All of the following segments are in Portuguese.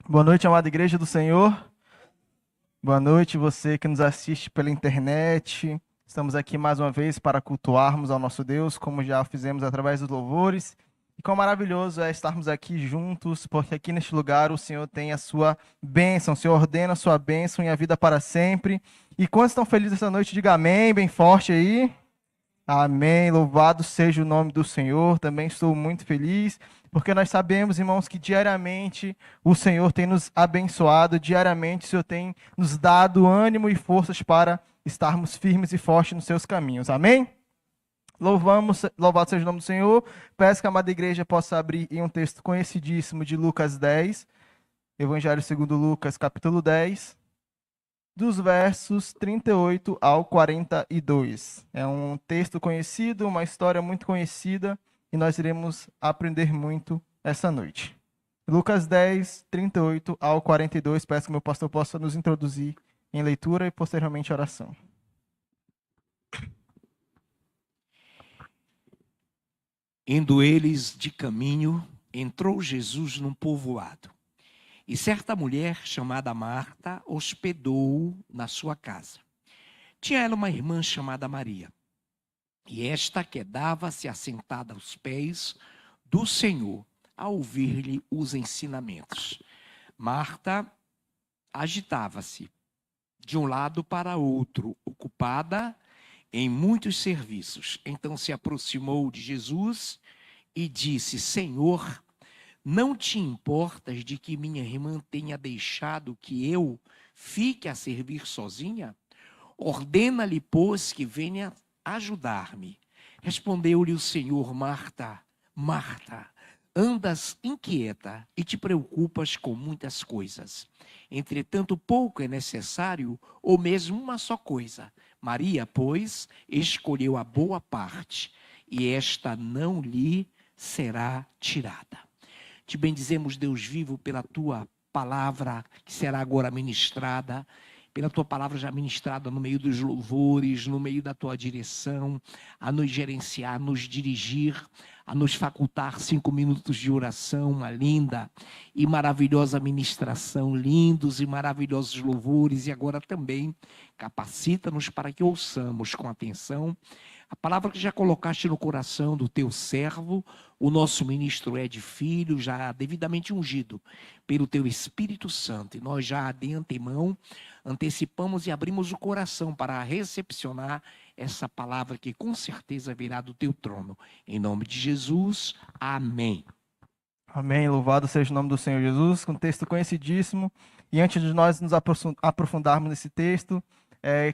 Boa noite, amada Igreja do Senhor. Boa noite, você que nos assiste pela internet. Estamos aqui mais uma vez para cultuarmos ao nosso Deus, como já fizemos através dos louvores. E quão maravilhoso é estarmos aqui juntos, porque aqui neste lugar o Senhor tem a sua bênção, o Senhor ordena a sua bênção e a vida para sempre. E quantos estão felizes essa noite, diga amém, bem forte aí. Amém. Louvado seja o nome do Senhor. Também estou muito feliz, porque nós sabemos, irmãos, que diariamente o Senhor tem nos abençoado, diariamente o Senhor tem nos dado ânimo e forças para estarmos firmes e fortes nos seus caminhos. Amém? Louvado seja o nome do Senhor. Peço que a amada igreja possa abrir em um texto conhecidíssimo de Lucas 10, Evangelho segundo Lucas, capítulo 10, dos versos 38 ao 42. É um texto conhecido, uma história muito conhecida, e nós iremos aprender muito essa noite. Lucas 10, 38 ao 42. Peço que meu pastor possa nos introduzir em leitura e posteriormente oração. Indo eles de caminho, entrou Jesus num povoado. E certa mulher, chamada Marta, hospedou-o na sua casa. Tinha ela uma irmã chamada Maria. E esta quedava-se assentada aos pés do Senhor, a ouvir-lhe os ensinamentos. Marta agitava-se de um lado para outro, ocupada em muitos serviços. Então se aproximou de Jesus e disse: Senhor, não te importas de que minha irmã tenha deixado que eu fique a servir sozinha? Ordena-lhe, pois, que venha ajudar-me. Respondeu-lhe o Senhor: Marta, Marta, andas inquieta e te preocupas com muitas coisas. Entretanto, pouco é necessário, ou mesmo uma só coisa. Maria, pois, escolheu a boa parte, e esta não lhe será tirada. Te bendizemos, Deus vivo, pela tua palavra que será agora ministrada, pela tua palavra já ministrada no meio dos louvores, no meio da tua direção, a nos gerenciar, a nos dirigir, a nos facultar 5 minutos de oração, uma linda e maravilhosa ministração, lindos e maravilhosos louvores, e agora também capacita-nos para que ouçamos com atenção a palavra que já colocaste no coração do teu servo. O nosso ministro é de filho, já devidamente ungido pelo teu Espírito Santo. E nós já de antemão antecipamos e abrimos o coração para recepcionar essa palavra que com certeza virá do teu trono. Em nome de Jesus, amém. Amém. Louvado seja o nome do Senhor Jesus, com um texto conhecidíssimo. E antes de nós nos aprofundarmos nesse texto,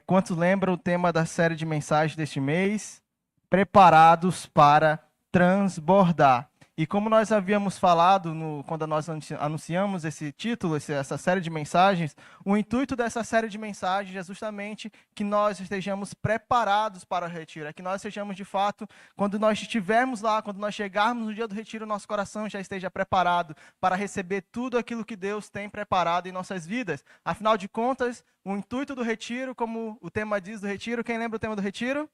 quantos lembram o tema da série de mensagens deste mês? Preparados para transbordar. E como nós havíamos falado quando nós anunciamos esse título, essa série de mensagens, o intuito dessa série de mensagens é justamente que nós estejamos preparados para o retiro, é que nós estejamos de fato, quando nós estivermos lá, quando nós chegarmos no dia do retiro, nosso coração já esteja preparado para receber tudo aquilo que Deus tem preparado em nossas vidas. Afinal de contas, o intuito do retiro, como o tema diz do retiro, quem lembra o tema do retiro?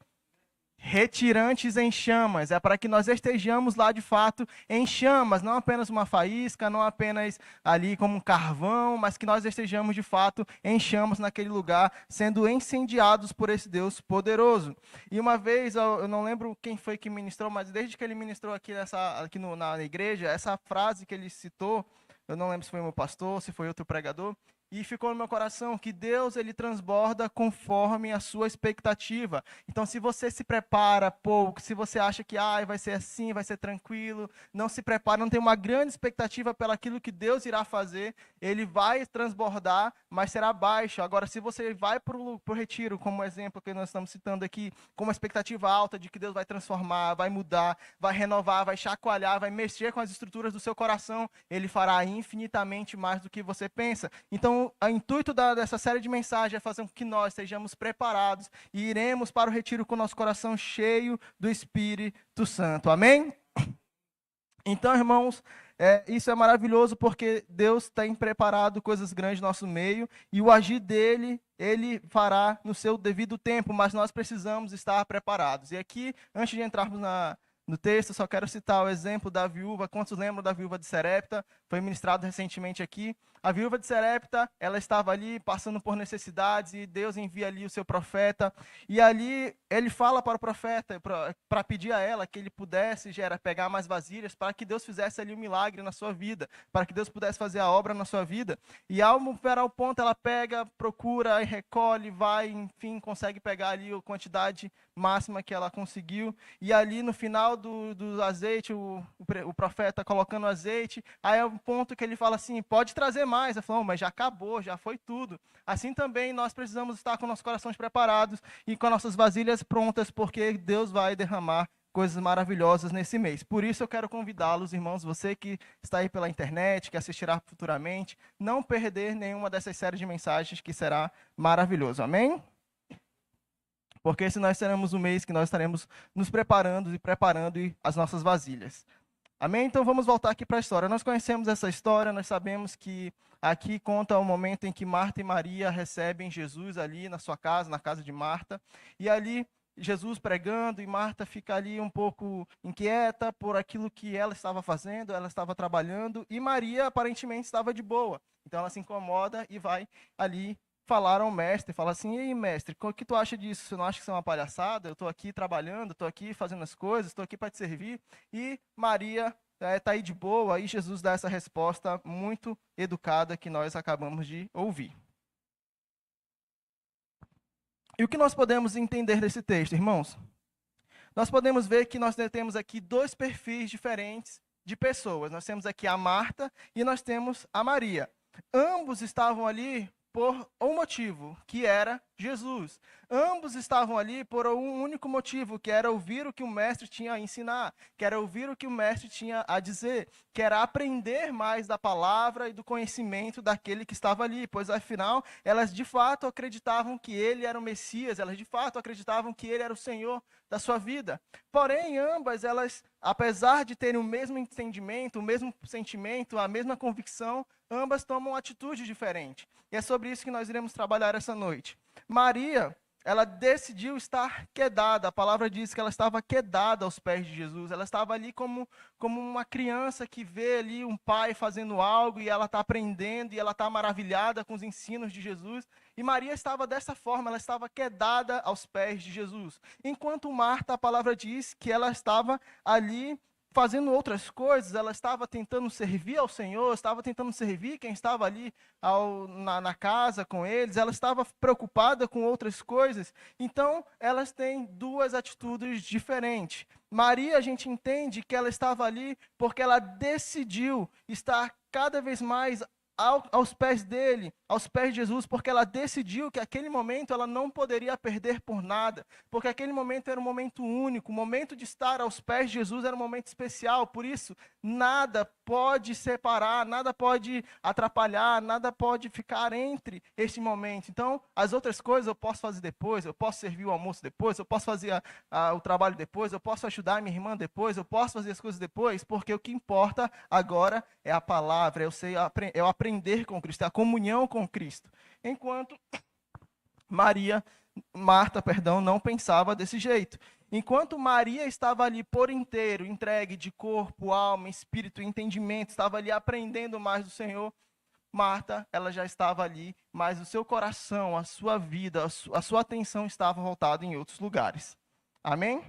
Retirantes em chamas, é para que nós estejamos lá de fato em chamas, não apenas uma faísca, não apenas ali como um carvão, mas que nós estejamos de fato em chamas naquele lugar, sendo incendiados por esse Deus poderoso. E uma vez, eu não lembro quem foi que ministrou, mas desde que ele ministrou aqui na igreja, essa frase que ele citou, eu não lembro se foi o meu pastor, se foi outro pregador, e ficou no meu coração que Deus, ele transborda conforme a sua expectativa. Então, se você se prepara pouco, se você acha que vai ser assim, vai ser tranquilo, não se prepara, não tem uma grande expectativa pelaquilo que Deus irá fazer, ele vai transbordar, mas será baixo. Agora, se você vai para o retiro, como exemplo que nós estamos citando aqui, com uma expectativa alta de que Deus vai transformar, vai mudar, vai renovar, vai chacoalhar, vai mexer com as estruturas do seu coração, ele fará infinitamente mais do que você pensa. Então, o intuito dessa série de mensagens é fazer com que nós estejamos preparados e iremos para o retiro com o nosso coração cheio do Espírito Santo. Amém? Então, irmãos, isso é maravilhoso porque Deus tem preparado coisas grandes no nosso meio e o agir dele, ele fará no seu devido tempo, mas nós precisamos estar preparados. E aqui, antes de entrarmos no texto. Só quero citar o exemplo da viúva. Quantos lembram da viúva de Sarepta? Foi ministrado recentemente aqui. A viúva de Sarepta, ela estava ali passando por necessidades e Deus envia ali o seu profeta. E ali ele fala para o profeta, para pedir a ela que ele pudesse pegar mais vasilhas, para que Deus fizesse ali um milagre na sua vida, para que Deus pudesse fazer a obra na sua vida. E ao chegar ao ponto, ela pega, procura e recolhe, vai, enfim, consegue pegar ali a quantidade máxima que ela conseguiu. E ali no final do azeite, o profeta colocando azeite, aí é o ponto que ele fala assim, pode trazer mais. Ela falou, mas já acabou, já foi tudo. Assim também nós precisamos estar com nossos corações preparados e com nossas vasilhas prontas, porque Deus vai derramar coisas maravilhosas nesse mês. Por isso eu quero convidá-los, irmãos, você que está aí pela internet, que assistirá futuramente, não perder nenhuma dessas séries de mensagens que será maravilhoso. Amém? Porque esse nós teremos um mês que nós estaremos nos preparando as nossas vasilhas. Amém? Então vamos voltar aqui para a história. Nós conhecemos essa história, nós sabemos que aqui conta o momento em que Marta e Maria recebem Jesus ali na sua casa, na casa de Marta. E ali Jesus pregando e Marta fica ali um pouco inquieta por aquilo que ela estava fazendo, ela estava trabalhando. E Maria aparentemente estava de boa. Então ela se incomoda e vai ali falar ao mestre, fala assim, e aí, mestre, o que tu acha disso? Você não acha que isso é uma palhaçada? Eu estou aqui trabalhando, estou aqui fazendo as coisas, estou aqui para te servir. E Maria está aí de boa, e Jesus dá essa resposta muito educada que nós acabamos de ouvir. E o que nós podemos entender desse texto, irmãos? Nós podemos ver que nós temos aqui dois perfis diferentes de pessoas. Nós temos aqui a Marta e nós temos a Maria. Ambos estavam ali por um motivo, que era Jesus. Ambos estavam ali por um único motivo, que era ouvir o que o mestre tinha a ensinar, que era ouvir o que o mestre tinha a dizer, que era aprender mais da palavra e do conhecimento daquele que estava ali, pois afinal, elas de fato acreditavam que ele era o Messias, elas de fato acreditavam que ele era o Senhor da sua vida. Porém, ambas, elas, apesar de terem o mesmo entendimento, o mesmo sentimento, a mesma convicção, ambas tomam atitudes diferentes. E é sobre isso que nós iremos trabalhar essa noite. Maria, ela decidiu estar quedada. A palavra diz que ela estava quedada aos pés de Jesus. Ela estava ali como uma criança que vê ali um pai fazendo algo e ela está aprendendo e ela está maravilhada com os ensinos de Jesus. E Maria estava dessa forma, ela estava quedada aos pés de Jesus. Enquanto Marta, a palavra diz que ela estava ali fazendo outras coisas, ela estava tentando servir ao Senhor, estava tentando servir quem estava ali na casa com eles, ela estava preocupada com outras coisas. Então, elas têm duas atitudes diferentes. Maria, a gente entende que ela estava ali porque ela decidiu estar cada vez mais aos pés dele, aos pés de Jesus, porque ela decidiu que aquele momento ela não poderia perder por nada, porque aquele momento era um momento único, o momento de estar aos pés de Jesus era um momento especial, por isso nada pode separar, nada pode atrapalhar, nada pode ficar entre este momento. Então, as outras coisas eu posso fazer depois, eu posso servir o almoço depois, eu posso fazer o trabalho depois, eu posso ajudar a minha irmã depois, eu posso fazer as coisas depois, porque o que importa agora é a palavra, é o aprender com Cristo, é a comunhão com Cristo. Enquanto Marta, não pensava desse jeito. Enquanto Maria estava ali por inteiro, entregue de corpo, alma, espírito, entendimento, estava ali aprendendo mais do Senhor, Marta, ela já estava ali, mas o seu coração, a sua vida, a sua atenção estava voltada em outros lugares. Amém?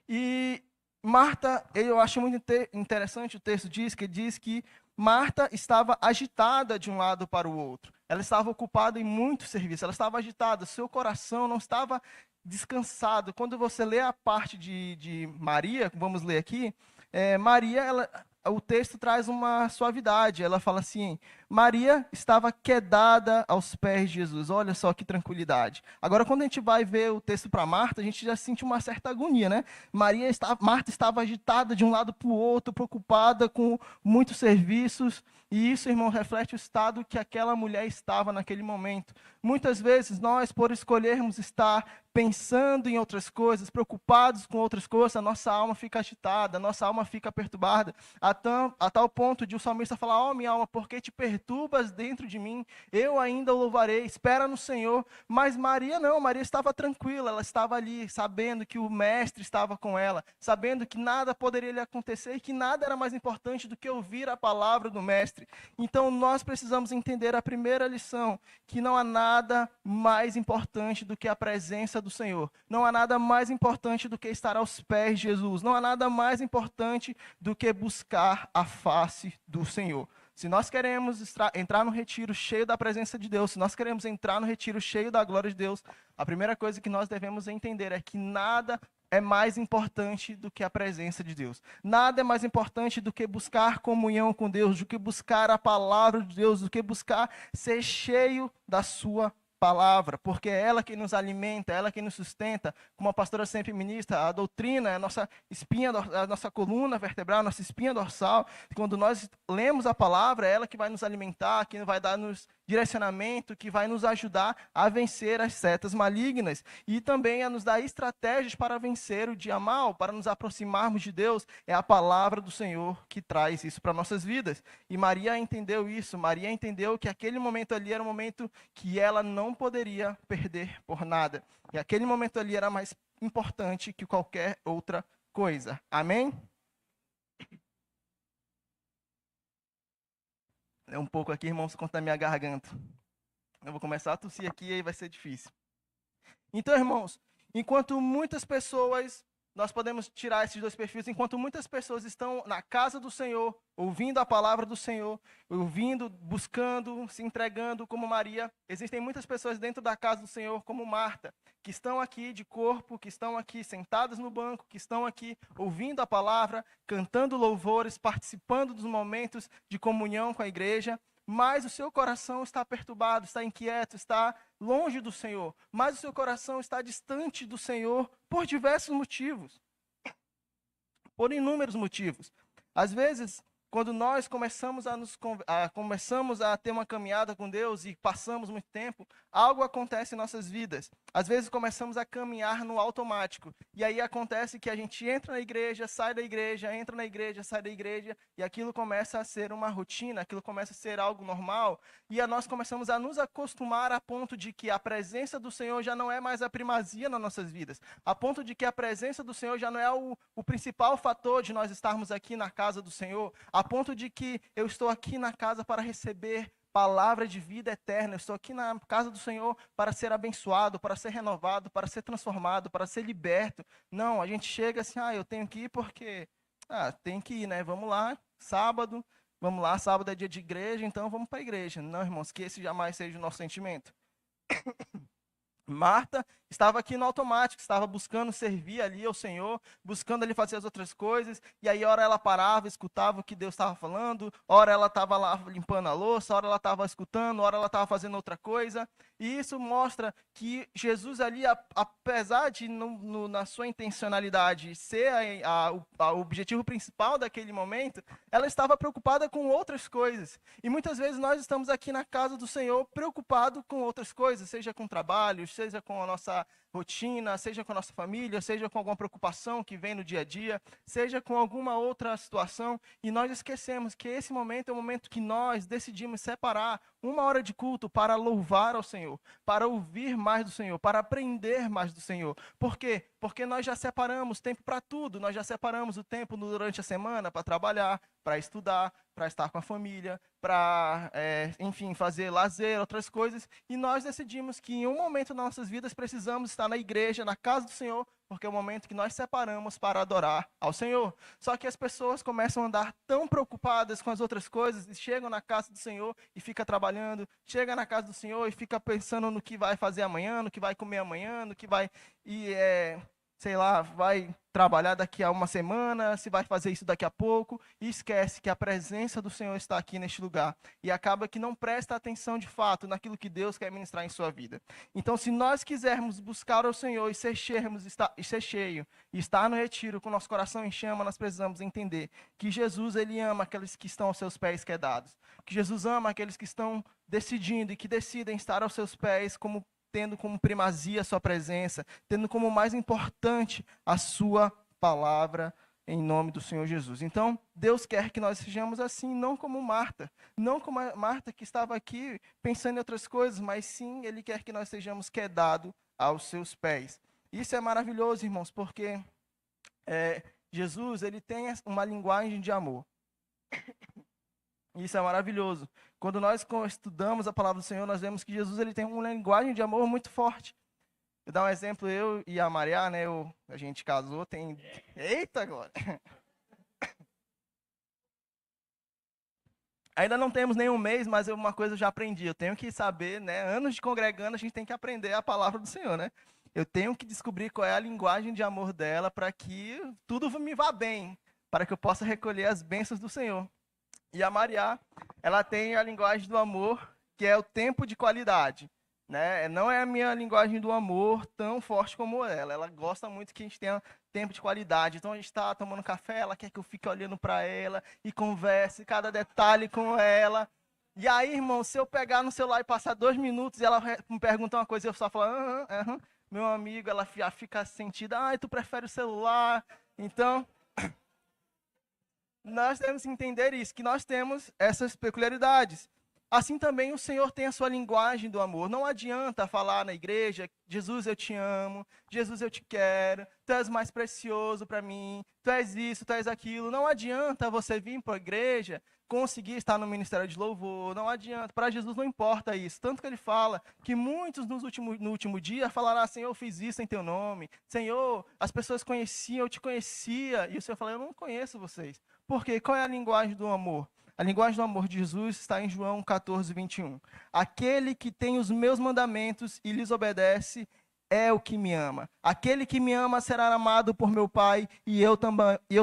E Marta, eu acho muito interessante, o texto diz que Marta estava agitada de um lado para o outro. Ela estava ocupada em muito serviço, ela estava agitada, seu coração não estava descansado. Quando você lê a parte de Maria, vamos ler aqui, Maria, o texto traz uma suavidade. Ela fala assim, Maria estava quedada aos pés de Jesus. Olha só que tranquilidade. Agora, quando a gente vai ver o texto para Marta, a gente já sente uma certa agonia, né? Marta estava agitada de um lado para o outro, preocupada com muitos serviços. E isso, irmão, reflete o estado que aquela mulher estava naquele momento. Muitas vezes, nós, por escolhermos estar pensando em outras coisas, preocupados com outras coisas, a nossa alma fica agitada, a nossa alma fica perturbada, a tal ponto de o salmista falar, minha alma, por que te perturbas dentro de mim, eu ainda o louvarei, espera no Senhor. Mas Maria não, Maria estava tranquila, ela estava ali, sabendo que o mestre estava com ela, sabendo que nada poderia lhe acontecer e que nada era mais importante do que ouvir a palavra do mestre. Então nós precisamos entender a primeira lição, que não há nada mais importante do que a presença do Senhor. Não há nada mais importante do que estar aos pés de Jesus. Não há nada mais importante do que buscar a face do Senhor. Se nós queremos entrar no retiro cheio da presença de Deus, se nós queremos entrar no retiro cheio da glória de Deus, a primeira coisa que nós devemos entender é que nada é mais importante do que a presença de Deus. Nada é mais importante do que buscar comunhão com Deus, do que buscar a palavra de Deus, do que buscar ser cheio da sua palavra, porque é ela que nos alimenta, é ela que nos sustenta. Como a pastora sempre ministra, a doutrina é a nossa espinha, a nossa coluna vertebral, a nossa espinha dorsal. Quando nós lemos a palavra, é ela que vai nos alimentar, que vai dar-nos direcionamento, que vai nos ajudar a vencer as setas malignas e também a nos dar estratégias para vencer o dia mal, para nos aproximarmos de Deus. É a palavra do Senhor que traz isso para nossas vidas. E Maria entendeu isso. Maria entendeu que aquele momento ali era um momento que ela não poderia perder por nada. E aquele momento ali era mais importante que qualquer outra coisa. Amém? É um pouco aqui, irmãos, contra a minha garganta. Eu vou começar a tossir aqui e aí vai ser difícil. Então, irmãos, enquanto muitas pessoas, nós podemos tirar esses dois perfis, enquanto muitas pessoas estão na casa do Senhor, ouvindo a palavra do Senhor, ouvindo, buscando, se entregando como Maria, existem muitas pessoas dentro da casa do Senhor, como Marta, que estão aqui de corpo, que estão aqui sentadas no banco, que estão aqui ouvindo a palavra, cantando louvores, participando dos momentos de comunhão com a igreja, mas o seu coração está perturbado, está inquieto, está longe do Senhor, mas o seu coração está distante do Senhor por diversos motivos, por inúmeros motivos. Às vezes, quando nós começamos a ter uma caminhada com Deus e passamos muito tempo, algo acontece em nossas vidas. Às vezes começamos a caminhar no automático. E aí acontece que a gente entra na igreja, sai da igreja, entra na igreja, sai da igreja, e aquilo começa a ser uma rotina, aquilo começa a ser algo normal. E nós começamos a nos acostumar a ponto de que a presença do Senhor já não é mais a primazia nas nossas vidas. A ponto de que a presença do Senhor já não é o principal fator de nós estarmos aqui na casa do Senhor. A ponto de que eu estou aqui na casa para receber palavra de vida eterna. Eu estou aqui na casa do Senhor para ser abençoado, para ser renovado, para ser transformado, para ser liberto. Não, a gente chega assim, eu tenho que ir porque... tem que ir, né? Vamos lá, sábado, vamos lá, sábado é dia de igreja, então vamos para a igreja. Não, irmãos, que esse jamais seja o nosso sentimento. Marta estava aqui no automático, estava buscando servir ali ao Senhor, buscando ali fazer as outras coisas, e aí ora ela parava, escutava o que Deus estava falando, ora ela estava lá limpando a louça, ora ela estava escutando, ora ela estava fazendo outra coisa, e isso mostra que Jesus ali, apesar de na sua intencionalidade ser o objetivo principal daquele momento, ela estava preocupada com outras coisas, e muitas vezes nós estamos aqui na casa do Senhor preocupados com outras coisas, seja com trabalho, seja com a nossa rotina, seja com a nossa família, seja com alguma preocupação que vem no dia a dia, seja com alguma outra situação, e nós esquecemos que esse momento é o momento que nós decidimos separar uma hora de culto para louvar ao Senhor, para ouvir mais do Senhor, para aprender mais do Senhor. Por quê? Porque nós já separamos tempo para tudo, nós já separamos o tempo durante a semana para trabalhar, para estudar, para estar com a família, para, enfim, fazer lazer, outras coisas, e nós decidimos que em um momento das nossas vidas precisamos estar na igreja, na casa do Senhor, porque é o momento que nós separamos para adorar ao Senhor. Só que as pessoas começam a andar tão preocupadas com as outras coisas, e chegam na casa do Senhor e fica trabalhando, chega na casa do Senhor e fica pensando no que vai fazer amanhã, no que vai comer amanhã, no que vai... sei lá, vai trabalhar daqui a uma semana, se vai fazer isso daqui a pouco, e esquece que a presença do Senhor está aqui neste lugar. E acaba que não presta atenção de fato naquilo que Deus quer ministrar em sua vida. Então, se nós quisermos buscar o Senhor e ser cheio, e estar no retiro com nosso coração em chama, nós precisamos entender que Jesus, Ele ama aqueles que estão aos seus pés quedados. Que Jesus ama aqueles que estão decidindo e que decidem estar aos seus pés tendo como primazia a sua presença, tendo como mais importante a sua palavra em nome do Senhor Jesus. Então, Deus quer que nós sejamos assim, não como Marta. Não como a Marta que estava aqui pensando em outras coisas, mas sim, Ele quer que nós sejamos quedados aos seus pés. Isso é maravilhoso, irmãos, porque Jesus, Ele tem uma linguagem de amor. Isso é maravilhoso. Quando nós estudamos a palavra do Senhor, nós vemos que Jesus ele tem uma linguagem de amor muito forte. Vou dar um exemplo, eu e a Maria, né? A gente casou, tem... Eita, agora! Ainda não temos nenhum mês, mas uma coisa eu já aprendi. Eu tenho que saber, né? Anos de congregando, a gente tem que aprender a palavra do Senhor, né? Eu tenho que descobrir qual é a linguagem de amor dela para que tudo me vá bem, para que eu possa recolher as bênçãos do Senhor. E a Maria, ela tem a linguagem do amor, que é o tempo de qualidade. Né? Não é a minha linguagem do amor tão forte como ela. Ela gosta muito que a gente tenha tempo de qualidade. Então a gente está tomando café, ela quer que eu fique olhando para ela e converse cada detalhe com ela. E aí, irmão, se eu pegar no celular e passar 2 minutos e ela me pergunta uma coisa e eu só falo, meu amigo, ela já fica sentida, tu prefere o celular. Então, nós temos que entender isso, que nós temos essas peculiaridades. Assim também o Senhor tem a sua linguagem do amor. Não adianta falar na igreja, Jesus, eu te amo, Jesus, eu te quero, tu és mais precioso para mim, tu és isso, tu és aquilo. Não adianta você vir para a igreja, conseguir estar no ministério de louvor, não adianta. Para Jesus não importa isso. Tanto que ele fala que muitos no último dia falarão, Senhor, eu fiz isso em teu nome. Senhor, as pessoas conheciam, eu te conhecia. E o Senhor fala, eu não conheço vocês. Por quê? Qual é a linguagem do amor? A linguagem do amor de Jesus está em João 14, 21. Aquele que tem os meus mandamentos e lhes obedece é o que me ama. Aquele que me ama será amado por meu Pai e eu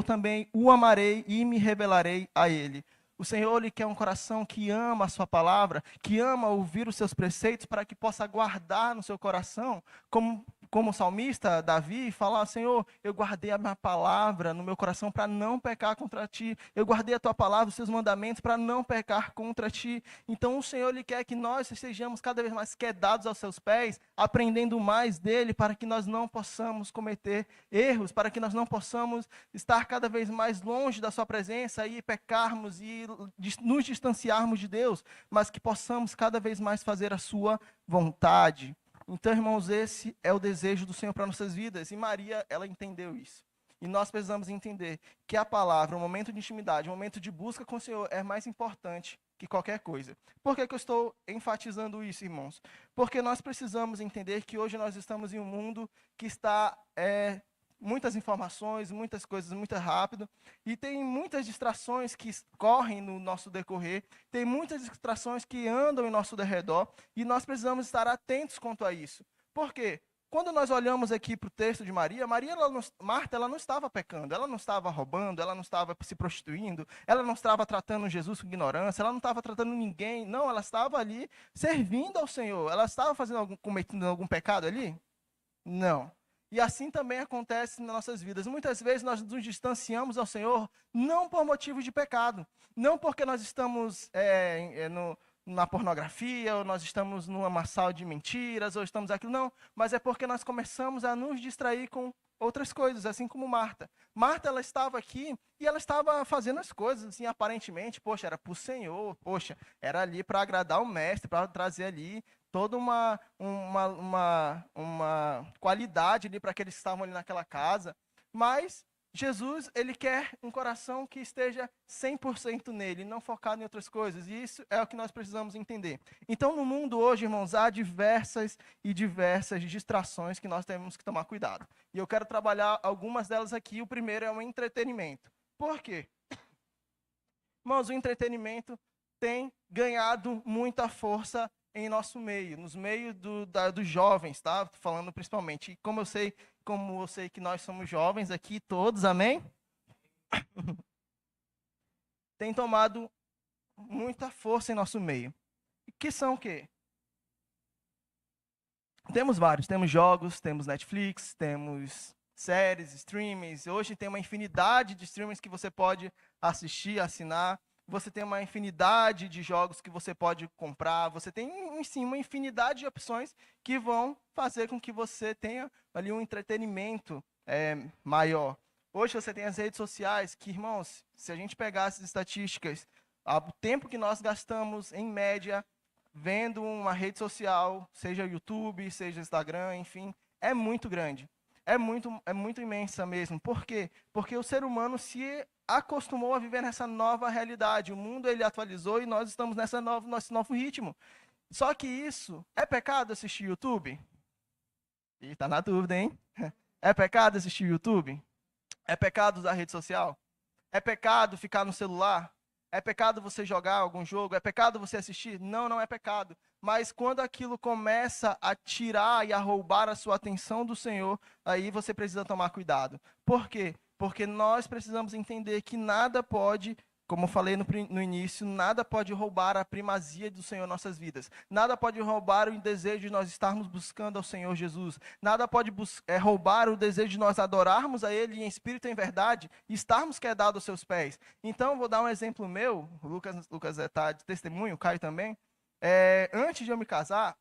também o amarei e me revelarei a ele. O Senhor ele quer um coração que ama a sua palavra, que ama ouvir os seus preceitos para que possa guardar no seu coração, como o salmista Davi fala, Senhor, eu guardei a minha palavra no meu coração para não pecar contra ti. Eu guardei a tua palavra, os seus mandamentos para não pecar contra ti. Então o Senhor ele quer que nós estejamos cada vez mais quedados aos seus pés, aprendendo mais dele para que nós não possamos cometer erros, para que nós não possamos estar cada vez mais longe da sua presença e pecarmos e nos distanciarmos de Deus, mas que possamos cada vez mais fazer a sua vontade. Então, irmãos, esse é o desejo do Senhor para nossas vidas. E Maria, ela entendeu isso. E nós precisamos entender que a palavra, o momento de intimidade, o momento de busca com o Senhor é mais importante que qualquer coisa. Por que eu estou enfatizando isso, irmãos? Porque nós precisamos entender que hoje nós estamos em um mundo que está muitas informações, muitas coisas muito rápido, e tem muitas distrações que correm no nosso decorrer, tem muitas distrações que andam em nosso derredor, e nós precisamos estar atentos quanto a isso. Por quê? Quando nós olhamos aqui para o texto de Maria, Marta ela não estava pecando, ela não estava roubando, ela não estava se prostituindo, ela não estava tratando Jesus com ignorância, ela não estava tratando ninguém, não, ela estava ali servindo ao Senhor. Ela estava cometendo algum pecado ali? Não. E assim também acontece nas nossas vidas. Muitas vezes nós nos distanciamos ao Senhor não por motivos de pecado, não porque nós estamos na pornografia, ou nós estamos numa amassal de mentiras, ou estamos aquilo, não, mas é porque nós começamos a nos distrair com outras coisas, assim como Marta. Marta, ela estava aqui e ela estava fazendo as coisas, assim, aparentemente, poxa, era para o Senhor, poxa, era ali para agradar o mestre, para trazer ali toda uma qualidade ali para aqueles que estavam ali naquela casa. Mas Jesus, ele quer um coração que esteja 100% nele, não focado em outras coisas. E isso é o que nós precisamos entender. Então, no mundo hoje, irmãos, há diversas distrações que nós temos que tomar cuidado. E eu quero trabalhar algumas delas aqui. O primeiro é o entretenimento. Por quê? Irmãos, o entretenimento tem ganhado muita força em nosso meio, nos meios dos jovens, tá? Falando principalmente. E como eu sei que nós somos jovens aqui, todos, amém? Tem tomado muita força em nosso meio. E que são o quê? Temos vários, temos jogos, temos Netflix, temos séries, streamings. Hoje tem uma infinidade de streamings que você pode assistir, assinar. Você tem uma infinidade de jogos que você pode comprar. Você tem, sim, uma infinidade de opções que vão fazer com que você tenha ali um entretenimento maior. Hoje você tem as redes sociais que, irmãos, se a gente pegar essas estatísticas, o tempo que nós gastamos, em média, vendo uma rede social, seja YouTube, seja Instagram, enfim, é muito grande. É muito imensa mesmo. Por quê? Porque o ser humano se acostumou a viver nessa nova realidade. O mundo ele atualizou e nós estamos nesse novo ritmo. Só que isso é pecado assistir YouTube? E tá na dúvida, hein? É pecado assistir YouTube? É pecado usar rede social? É pecado ficar no celular? É pecado você jogar algum jogo? É pecado você assistir? Não, não é pecado. Mas quando aquilo começa a tirar e a roubar a sua atenção do Senhor, aí você precisa tomar cuidado. Por quê? Porque nós precisamos entender que nada pode, como eu falei no início, nada pode roubar a primazia do Senhor em nossas vidas. Nada pode roubar o desejo de nós estarmos buscando ao Senhor Jesus. Nada pode roubar o desejo de nós adorarmos a Ele em espírito e em verdade e estarmos quedados aos seus pés. Então, vou dar um exemplo meu. O Lucas está de testemunho, o Caio também. Antes de eu me casar,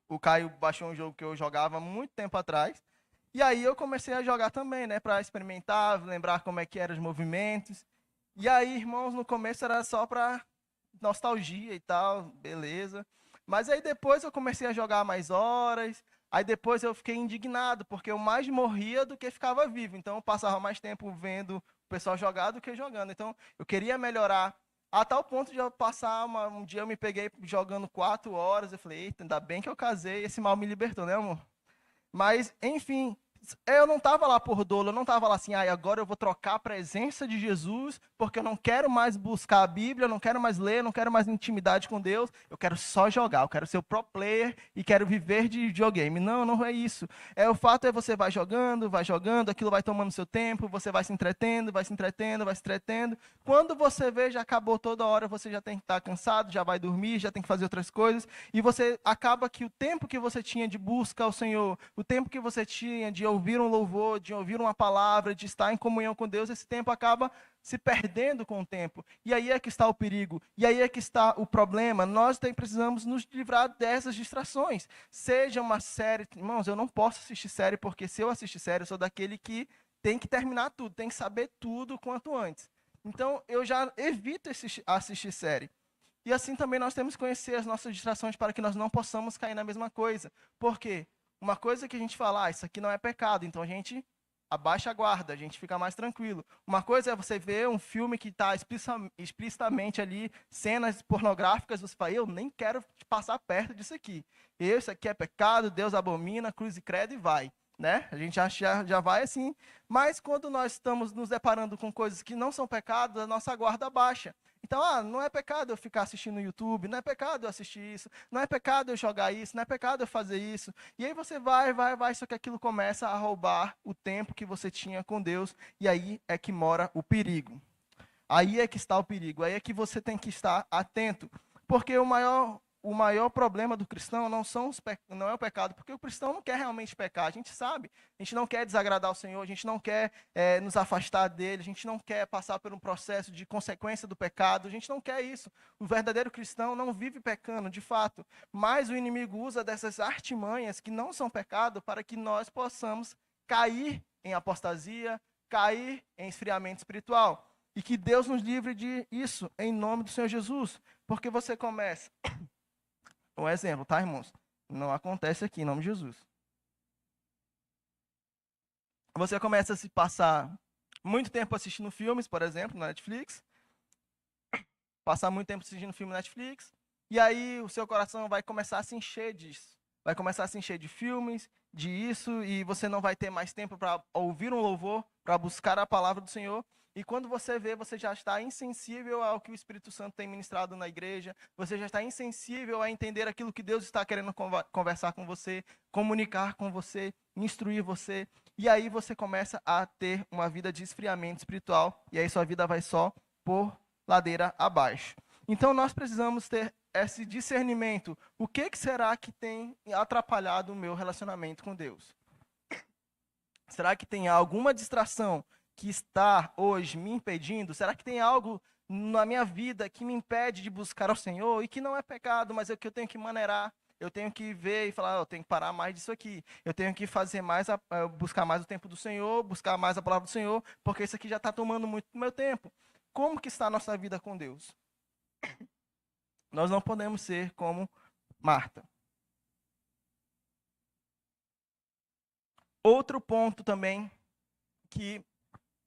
o Caio baixou um jogo que eu jogava muito tempo atrás. E aí eu comecei a jogar também, né, para experimentar, lembrar como é que eram os movimentos. E aí, irmãos, no começo era só para nostalgia e tal, beleza. Mas aí depois eu comecei a jogar mais horas. Aí depois eu fiquei indignado, porque eu mais morria do que ficava vivo. Então eu passava mais tempo vendo o pessoal jogar do que jogando. Então eu queria melhorar a tal ponto de eu passar um dia eu me peguei jogando 4 horas. Eu falei, eita, ainda bem que eu casei, esse mal me libertou, né, amor? Mas, enfim, eu não estava lá por dolo, eu não estava lá assim, agora eu vou trocar a presença de Jesus, porque eu não quero mais buscar a Bíblia, eu não quero mais ler, eu não quero mais intimidade com Deus, eu quero só jogar, eu quero ser o pro player e quero viver de videogame. Não, não é isso. O fato é você vai jogando, aquilo vai tomando seu tempo, você vai se entretendo, vai se entretendo, vai se entretendo. Quando você vê, já acabou toda hora, você já tem que estar cansado, já vai dormir, já tem que fazer outras coisas, e você acaba que o tempo que você tinha de busca ao Senhor, o tempo que você tinha de ouvir um louvor, de ouvir uma palavra, de estar em comunhão com Deus, esse tempo acaba se perdendo com o tempo. E aí é que está o perigo. E aí é que está o problema. Nós precisamos nos livrar dessas distrações. Seja uma série... Irmãos, eu não posso assistir série, porque se eu assistir série, eu sou daquele que tem que terminar tudo, tem que saber tudo quanto antes. Então, eu já evito assistir série. E assim também nós temos que conhecer as nossas distrações para que nós não possamos cair na mesma coisa. Por quê? Uma coisa que a gente fala, isso aqui não é pecado, então a gente abaixa a guarda, a gente fica mais tranquilo. Uma coisa é você ver um filme que está explicitamente ali, cenas pornográficas, você fala, eu nem quero passar perto disso aqui. Isso aqui é pecado, Deus abomina, cruz e credo e vai. Né? A gente já vai assim. Mas quando nós estamos nos deparando com coisas que não são pecados, a nossa guarda baixa. Então, não é pecado eu ficar assistindo no YouTube, não é pecado eu assistir isso, não é pecado eu jogar isso, não é pecado eu fazer isso. E aí você vai, só que aquilo começa a roubar o tempo que você tinha com Deus, e aí é que mora o perigo. Aí é que está o perigo, aí é que você tem que estar atento. Porque o maior problema do cristão não é o pecado, porque o cristão não quer realmente pecar, a gente sabe. A gente não quer desagradar o Senhor, a gente não quer nos afastar dele, a gente não quer passar por um processo de consequência do pecado, a gente não quer isso. O verdadeiro cristão não vive pecando, de fato, mas o inimigo usa dessas artimanhas que não são pecado para que nós possamos cair em apostasia, cair em esfriamento espiritual. E que Deus nos livre disso, em nome do Senhor Jesus. Porque você começa... Um exemplo, tá, irmãos? Não acontece aqui, em nome de Jesus. Você começa a se passar muito tempo assistindo filmes, por exemplo, na Netflix. Passar muito tempo assistindo filme na Netflix. E aí o seu coração vai começar a se encher disso. Vai começar a se encher de filmes, de isso, e você não vai ter mais tempo para ouvir um louvor, para buscar a palavra do Senhor. E quando você vê, você já está insensível ao que o Espírito Santo tem ministrado na igreja, você já está insensível a entender aquilo que Deus está querendo conversar com você, comunicar com você, instruir você. E aí você começa a ter uma vida de esfriamento espiritual, e aí sua vida vai só por ladeira abaixo. Então nós precisamos ter esse discernimento. O que será que tem atrapalhado o meu relacionamento com Deus? Será que tem alguma distração que está hoje me impedindo? Será que tem algo na minha vida que me impede de buscar ao Senhor e que não é pecado, mas é que eu tenho que maneirar? eu tenho que ver e falar, eu tenho que parar mais disso aqui. Eu tenho que fazer mais, buscar mais o tempo do Senhor, buscar mais a palavra do Senhor, porque isso aqui já está tomando muito do meu tempo. Como que está a nossa vida com Deus? Nós não podemos ser como Marta. Outro ponto também que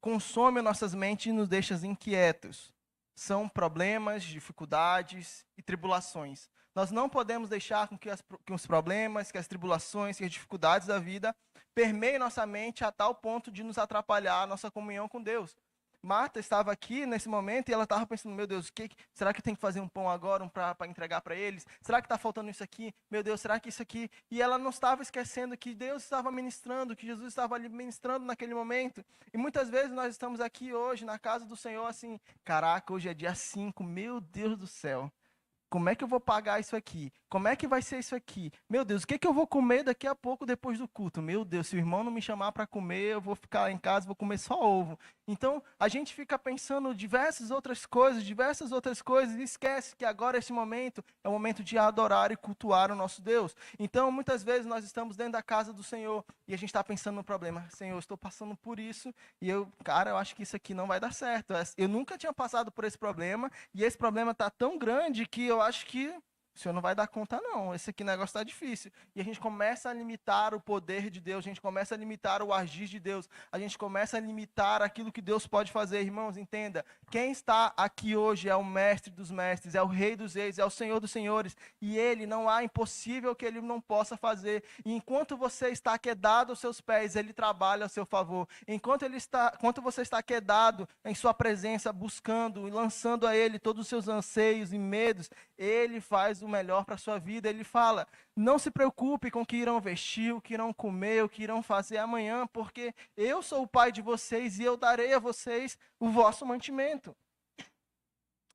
consome nossas mentes e nos deixa inquietos são problemas, dificuldades e tribulações. Nós não podemos deixar com que os problemas, que as tribulações, que as dificuldades da vida permeiem nossa mente a tal ponto de nos atrapalhar a nossa comunhão com Deus. Marta estava aqui nesse momento e ela estava pensando, meu Deus, será que tem que fazer um pão agora para entregar para eles? Será que está faltando isso aqui? Meu Deus, será que isso aqui? E ela não estava esquecendo que Deus estava ministrando, que Jesus estava ali ministrando naquele momento. E muitas vezes nós estamos aqui hoje na casa do Senhor assim, caraca, hoje é dia 5, meu Deus do céu. Como é que eu vou pagar isso aqui? Como é que vai ser isso aqui? Meu Deus, o que eu vou comer daqui a pouco depois do culto? Meu Deus, se o irmão não me chamar para comer, eu vou ficar em casa, vou comer só ovo. Então, a gente fica pensando diversas outras coisas e esquece que agora esse momento é o momento de adorar e cultuar o nosso Deus. Então, muitas vezes nós estamos dentro da casa do Senhor e a gente está pensando no problema. Senhor, eu estou passando por isso e eu acho que isso aqui não vai dar certo. Eu nunca tinha passado por esse problema e esse problema está tão grande que eu acho que o Senhor não vai dar conta, não. Esse aqui negócio está difícil. E a gente começa a limitar o poder de Deus, a gente começa a limitar o agir de Deus, a gente começa a limitar aquilo que Deus pode fazer. Irmãos, entenda, quem está aqui hoje é o mestre dos mestres, é o rei dos reis, é o Senhor dos senhores, e ele não há impossível que ele não possa fazer. E enquanto você está quedado aos seus pés, ele trabalha a seu favor. Enquanto você está quedado em sua presença, buscando e lançando a ele todos os seus anseios e medos, ele faz o melhor para a sua vida. Ele fala, não se preocupe com o que irão vestir, o que irão comer, o que irão fazer amanhã, porque eu sou o pai de vocês e eu darei a vocês o vosso mantimento.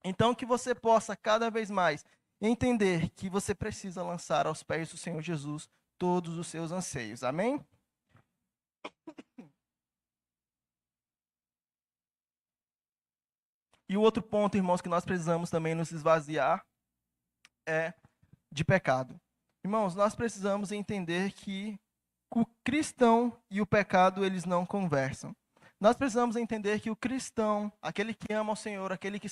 Então, que você possa cada vez mais entender que você precisa lançar aos pés do Senhor Jesus todos os seus anseios. Amém? E o outro ponto, irmãos, que nós precisamos também nos esvaziar é de pecado. Irmãos, nós precisamos entender que o cristão e o pecado, eles não conversam. Nós precisamos entender que o cristão, aquele que ama o Senhor, aquele que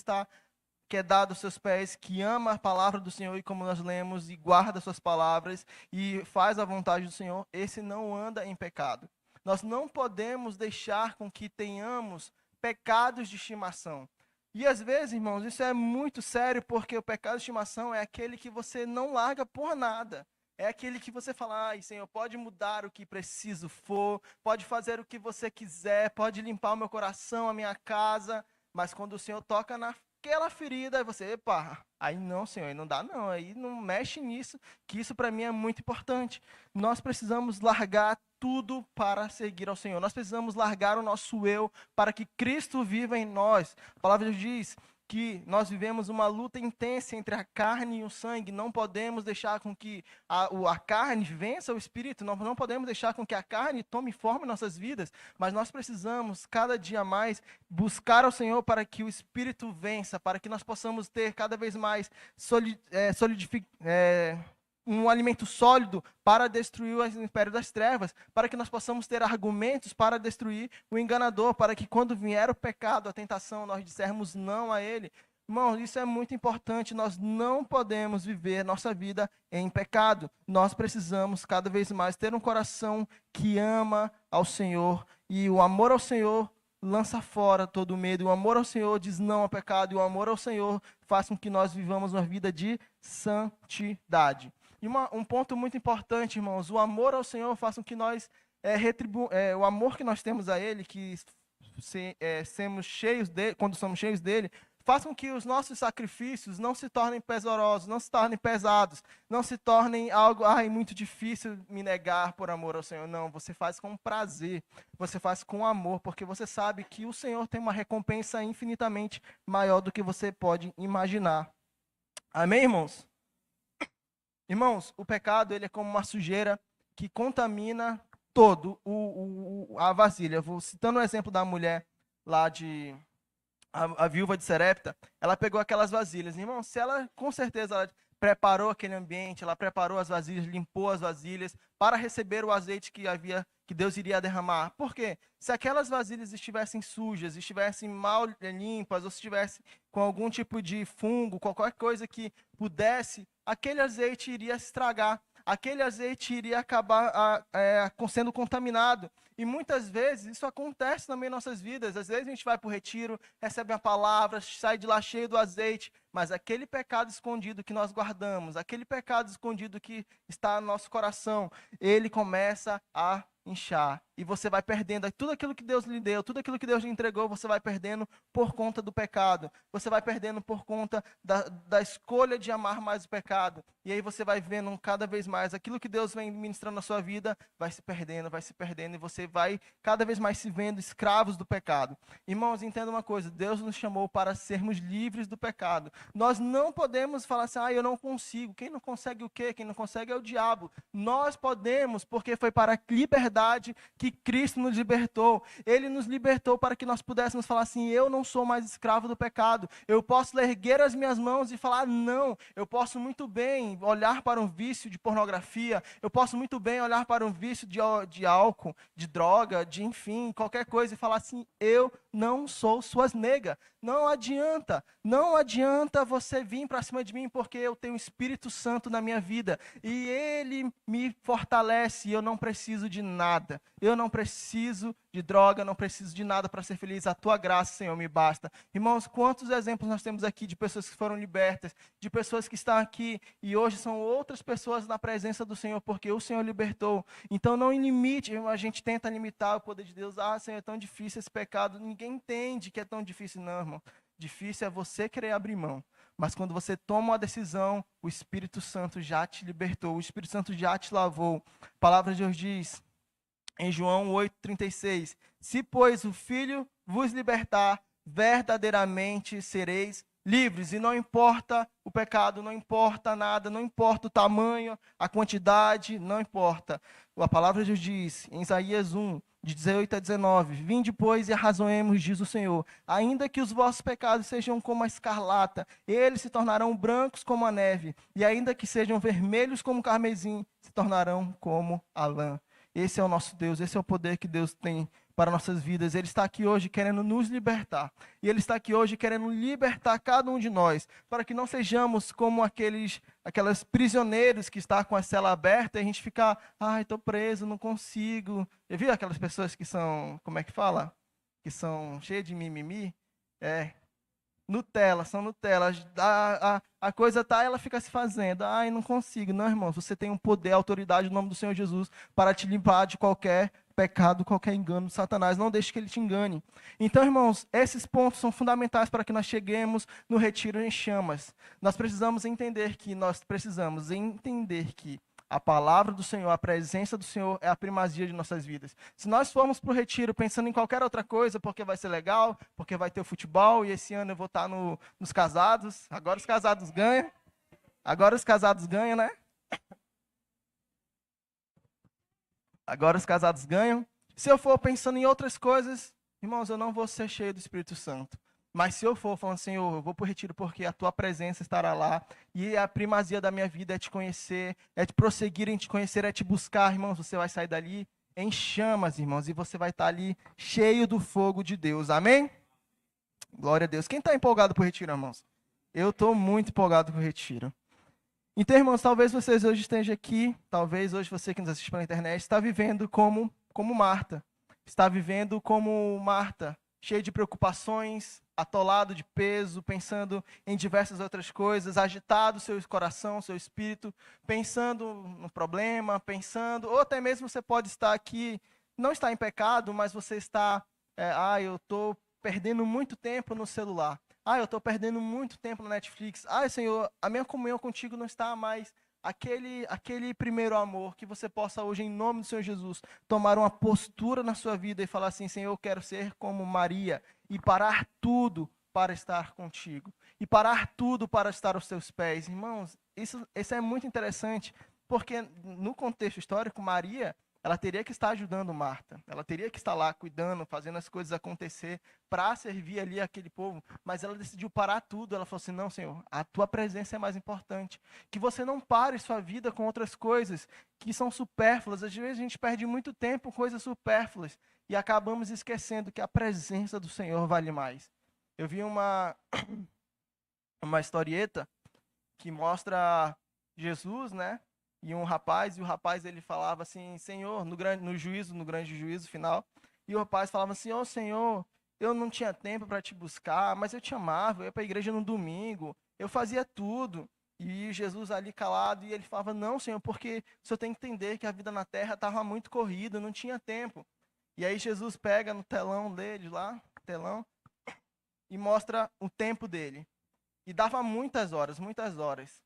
é dado aos seus pés, que ama a palavra do Senhor, e como nós lemos, e guarda suas palavras, e faz a vontade do Senhor, esse não anda em pecado. Nós não podemos deixar com que tenhamos pecados de estimação. E às vezes, irmãos, isso é muito sério, porque o pecado de estimação é aquele que você não larga por nada. É aquele que você fala, ai, Senhor, pode mudar o que preciso for, pode fazer o que você quiser, pode limpar o meu coração, a minha casa, mas quando o Senhor toca naquela ferida, aí você, epa, aí não, Senhor, aí não dá não, aí não mexe nisso, que isso para mim é muito importante. Nós precisamos largar tudo para seguir ao Senhor. Nós precisamos largar o nosso eu para que Cristo viva em nós. A palavra diz que nós vivemos uma luta intensa entre a carne e o sangue. Não podemos deixar com que a carne vença o espírito. Nós não podemos deixar com que a carne tome forma em nossas vidas. Mas nós precisamos, cada dia mais, buscar ao Senhor para que o espírito vença, para que nós possamos ter cada vez mais um alimento sólido para destruir o império das trevas, para que nós possamos ter argumentos para destruir o enganador, para que quando vier o pecado, a tentação, nós dissermos não a ele. Irmãos, isso é muito importante, nós não podemos viver nossa vida em pecado. Nós precisamos cada vez mais ter um coração que ama ao Senhor, e o amor ao Senhor lança fora todo o medo. O amor ao Senhor diz não ao pecado, e o amor ao Senhor faz com que nós vivamos uma vida de santidade. E um ponto muito importante, irmãos, o amor ao Senhor faz com que nós o amor que nós temos a Ele, que somos cheios dele, quando somos cheios dele, faz com que os nossos sacrifícios não se tornem pesarosos, não se tornem pesados, não se tornem algo, muito difícil me negar por amor ao Senhor. Não, você faz com prazer, você faz com amor, porque você sabe que o Senhor tem uma recompensa infinitamente maior do que você pode imaginar. Amém, irmãos? Irmãos, o pecado ele é como uma sujeira que contamina todo a vasilha. Vou citando o exemplo da mulher lá a viúva de Sarepta, ela pegou aquelas vasilhas. Irmão, se ela, com certeza, ela preparou aquele ambiente, ela preparou as vasilhas, limpou as vasilhas para receber o azeite que Deus iria derramar. Por quê? Se aquelas vasilhas estivessem sujas, estivessem mal limpas, ou se estivessem com algum tipo de fungo, qualquer coisa que pudesse, aquele azeite iria se estragar. Aquele azeite iria acabar sendo contaminado. E muitas vezes isso acontece também em nossas vidas. Às vezes a gente vai para o retiro, recebe uma palavra, sai de lá cheio do azeite, mas aquele pecado escondido que nós guardamos, aquele pecado escondido que está no nosso coração, ele começa a inchar. E você vai perdendo tudo aquilo que Deus lhe deu, tudo aquilo que Deus lhe entregou, você vai perdendo por conta do pecado. Você vai perdendo por conta da escolha de amar mais o pecado. E aí você vai vendo cada vez mais aquilo que Deus vem ministrando na sua vida, vai se perdendo, e você vai cada vez mais se vendo escravos do pecado. Irmãos, entenda uma coisa, Deus nos chamou para sermos livres do pecado. Nós não podemos falar assim, eu não consigo. Quem não consegue o quê? Quem não consegue é o diabo. Nós podemos, porque foi para a liberdade que Cristo nos libertou. Ele nos libertou para que nós pudéssemos falar assim, eu não sou mais escravo do pecado. Eu posso erguer as minhas mãos e falar, não. Eu posso muito bem olhar para um vício de pornografia. Eu posso muito bem olhar para um vício de álcool, de droga, de enfim, qualquer coisa e falar assim, eu não sou suas negas. Não adianta você vir para cima de mim porque eu tenho o Espírito Santo na minha vida e ele me fortalece e eu não preciso de nada. Eu não preciso de droga, não preciso de nada para ser feliz. A tua graça, Senhor, me basta. Irmãos, quantos exemplos nós temos aqui de pessoas que foram libertas, de pessoas que estão aqui e hoje são outras pessoas na presença do Senhor porque o Senhor libertou. Então não limite, a gente tenta limitar o poder de Deus. Senhor, é tão difícil esse pecado. Ninguém entende que é tão difícil, não, irmão. Difícil é você querer abrir mão. Mas quando você toma uma decisão, o Espírito Santo já te libertou. O Espírito Santo já te lavou. A palavra de Deus diz, em João 8,36, se, pois, o Filho vos libertar, verdadeiramente sereis livres. E não importa o pecado, não importa nada, não importa o tamanho, a quantidade, não importa. A palavra de Deus diz, em Isaías 1, de 18 a 19, vinde, pois, e arrazoemos, diz o Senhor, ainda que os vossos pecados sejam como a escarlata, eles se tornarão brancos como a neve, e ainda que sejam vermelhos como o carmesim, se tornarão como a lã. Esse é o nosso Deus, esse é o poder que Deus tem para nossas vidas. Ele está aqui hoje querendo nos libertar. E Ele está aqui hoje querendo libertar cada um de nós, para que não sejamos como aqueles prisioneiros que estão com a cela aberta e a gente fica, estou preso, não consigo. Já viu aquelas pessoas que são, como é que fala? Que são cheias de mimimi? Nutella, são Nutella. A coisa tá, ela fica se fazendo. Não consigo. Não, irmãos, você tem um poder, autoridade no nome do Senhor Jesus para te limpar de qualquer pecado, qualquer engano de Satanás. Não deixe que ele te engane. Então, irmãos, esses pontos são fundamentais para que nós cheguemos no retiro em chamas. Nós precisamos entender que a palavra do Senhor, a presença do Senhor é a primazia de nossas vidas. Se nós formos para o retiro pensando em qualquer outra coisa, porque vai ser legal, porque vai ter o futebol, e esse ano eu vou estar nos casados, agora os casados ganham. Agora os casados ganham, né? Agora os casados ganham. Se eu for pensando em outras coisas, irmãos, eu não vou ser cheio do Espírito Santo. Mas se eu for falando, Senhor, eu vou para o retiro porque a tua presença estará lá. E a primazia da minha vida é te conhecer, é te prosseguir em te conhecer, é te buscar, irmãos. Você vai sair dali em chamas, irmãos. E você vai estar ali cheio do fogo de Deus. Amém? Glória a Deus. Quem está empolgado para o retiro, irmãos? Eu estou muito empolgado com o retiro. Então, irmãos, talvez vocês hoje estejam aqui, talvez hoje você que nos assiste pela internet, está vivendo como Marta. Está vivendo como Marta, cheio de preocupações, atolado de peso, pensando em diversas outras coisas, agitado seu coração, seu espírito, pensando no problema, ou até mesmo você pode estar aqui, não está em pecado, mas você está, eu estou perdendo muito tempo no celular. Eu estou perdendo muito tempo no Netflix. Senhor, a minha comunhão contigo não está mais aquele primeiro amor, que você possa hoje, em nome do Senhor Jesus, tomar uma postura na sua vida e falar assim, Senhor, eu quero ser como Maria e parar tudo para estar contigo. E parar tudo para estar aos teus pés. Irmãos, isso é muito interessante, porque no contexto histórico, Maria, ela teria que estar ajudando Marta, ela teria que estar lá cuidando, fazendo as coisas acontecer para servir ali aquele povo, mas ela decidiu parar tudo. Ela falou assim: não, Senhor, a tua presença é mais importante. Que você não pare sua vida com outras coisas que são supérfluas. Às vezes a gente perde muito tempo com coisas supérfluas e acabamos esquecendo que a presença do Senhor vale mais. Eu vi uma historieta que mostra Jesus, né? E o rapaz ele falava assim: Senhor, no grande juízo final, e o rapaz falava assim: Ô Senhor, eu não tinha tempo para te buscar, mas eu te amava, eu ia para a igreja no domingo, eu fazia tudo. E Jesus ali calado, e ele falava: não, Senhor, porque o Senhor tem que entender que a vida na terra estava muito corrida, não tinha tempo. E aí Jesus pega no telão deles lá, telão, e mostra o tempo dele. E dava muitas horas, muitas horas.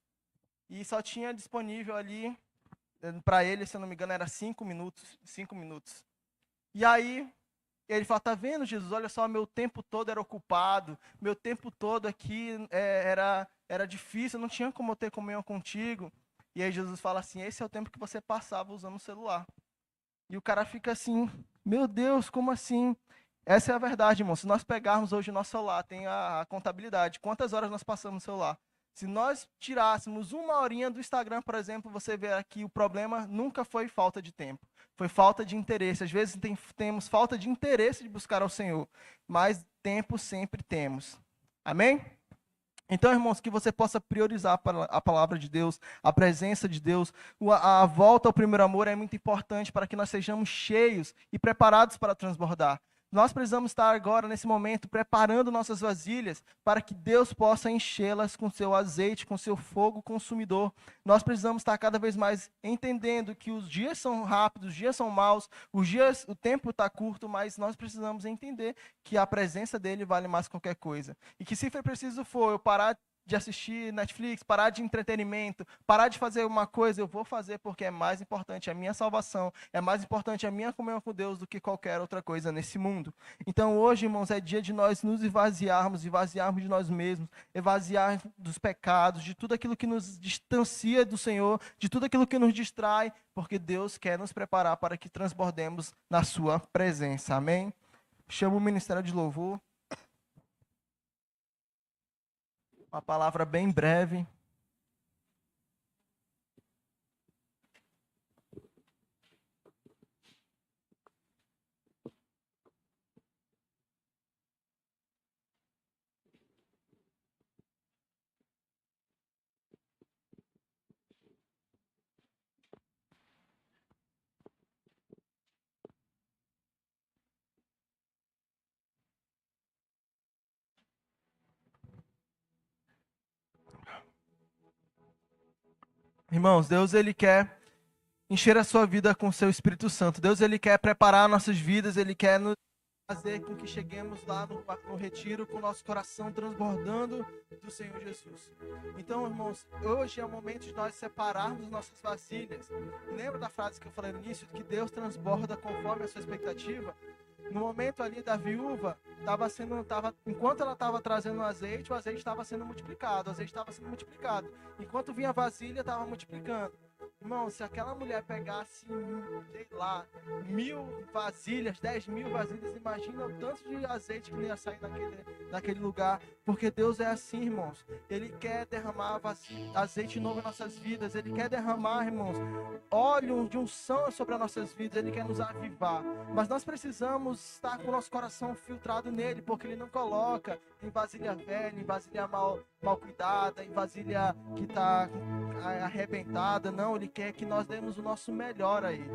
E só tinha disponível ali, para ele, se eu não me engano, era 5 minutos. 5 minutos. E aí, ele fala: tá vendo, Jesus? Olha só, meu tempo todo era ocupado, meu tempo todo aqui era difícil, não tinha como eu ter comunhão contigo. E aí Jesus fala assim: esse é o tempo que você passava usando o celular. E o cara fica assim: meu Deus, como assim? Essa é a verdade, irmão. Se nós pegarmos hoje o nosso celular, tem a contabilidade, quantas horas nós passamos no celular. Se nós tirássemos uma horinha do Instagram, por exemplo, você vê aqui o problema nunca foi falta de tempo, foi falta de interesse. Às vezes temos falta de interesse de buscar ao Senhor, mas tempo sempre temos. Amém? Então, irmãos, que você possa priorizar a palavra de Deus, a presença de Deus. A volta ao primeiro amor é muito importante para que nós sejamos cheios e preparados para transbordar. Nós precisamos estar agora, nesse momento, preparando nossas vasilhas para que Deus possa enchê-las com seu azeite, com seu fogo consumidor. Nós precisamos estar cada vez mais entendendo que os dias são rápidos, os dias são maus, o tempo está curto, mas nós precisamos entender que a presença dele vale mais que qualquer coisa. E que se for preciso eu parar de assistir Netflix, parar de entretenimento, parar de fazer uma coisa, eu vou fazer porque é mais importante a minha salvação, é mais importante a minha comunhão com Deus do que qualquer outra coisa nesse mundo. Então hoje, irmãos, é dia de nós nos esvaziarmos de nós mesmos, esvaziar dos pecados, de tudo aquilo que nos distancia do Senhor, de tudo aquilo que nos distrai, porque Deus quer nos preparar para que transbordemos na sua presença. Amém? Chamo o Ministério de Louvor. Uma palavra bem breve. Irmãos, Deus ele quer encher a sua vida com o seu Espírito Santo. Deus ele quer preparar nossas vidas, ele quer nos fazer com que cheguemos lá no retiro com o nosso coração transbordando do Senhor Jesus. Então, irmãos, hoje é o momento de nós separarmos nossas vasilhas. Lembra da frase que eu falei no início, que Deus transborda conforme a sua expectativa? No momento ali da viúva, enquanto ela estava trazendo o azeite estava sendo multiplicado, Enquanto vinha a vasilha, estava multiplicando. Irmão, se aquela mulher pegasse, sei lá, 1.000 vasilhas, 10.000 vasilhas, imagina o tanto de azeite que ia sair daquele lugar. Porque Deus é assim, irmãos. Ele quer derramar azeite novo em nossas vidas. Ele quer derramar, irmãos, óleo de unção sobre as nossas vidas. Ele quer nos avivar. Mas nós precisamos estar com o nosso coração filtrado nele, porque ele não coloca em vasilha velha, em vasilha mal cuidada, em vasilha que está arrebentada. Não, ele quer que nós demos o nosso melhor a ele.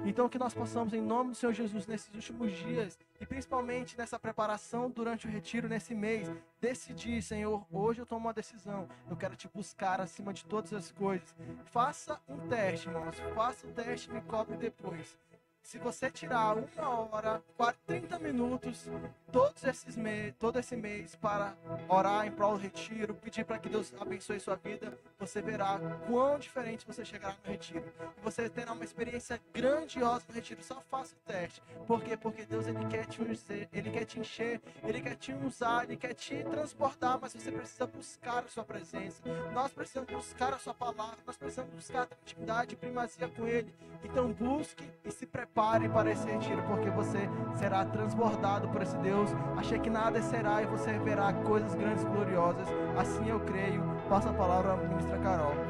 Então que nós possamos, em nome do Senhor Jesus, nesses últimos dias, e principalmente nessa preparação durante o retiro, nesse mês, decidir: Senhor, hoje eu tomo uma decisão, eu quero te buscar acima de todas as coisas. Faça um teste, irmãos, faça o teste e me cobre depois. Se você tirar 1 hora, 30 minutos, todo esse mês para orar em prol do retiro, pedir para que Deus abençoe sua vida, você verá quão diferente você chegará no retiro. E você terá uma experiência grandiosa no retiro. Só faça o teste. Por quê? Porque Deus ele quer te encher, Ele quer te usar, Ele quer te transportar, mas você precisa buscar a sua presença. Nós precisamos buscar a sua palavra, nós precisamos buscar a intimidade e primazia com Ele. Então busque e se prepare para esse retiro, porque você será transbordado por esse Deus. Achei que nada será e você verá coisas grandes e gloriosas. Assim eu creio. Passa a palavra à ministra Carol.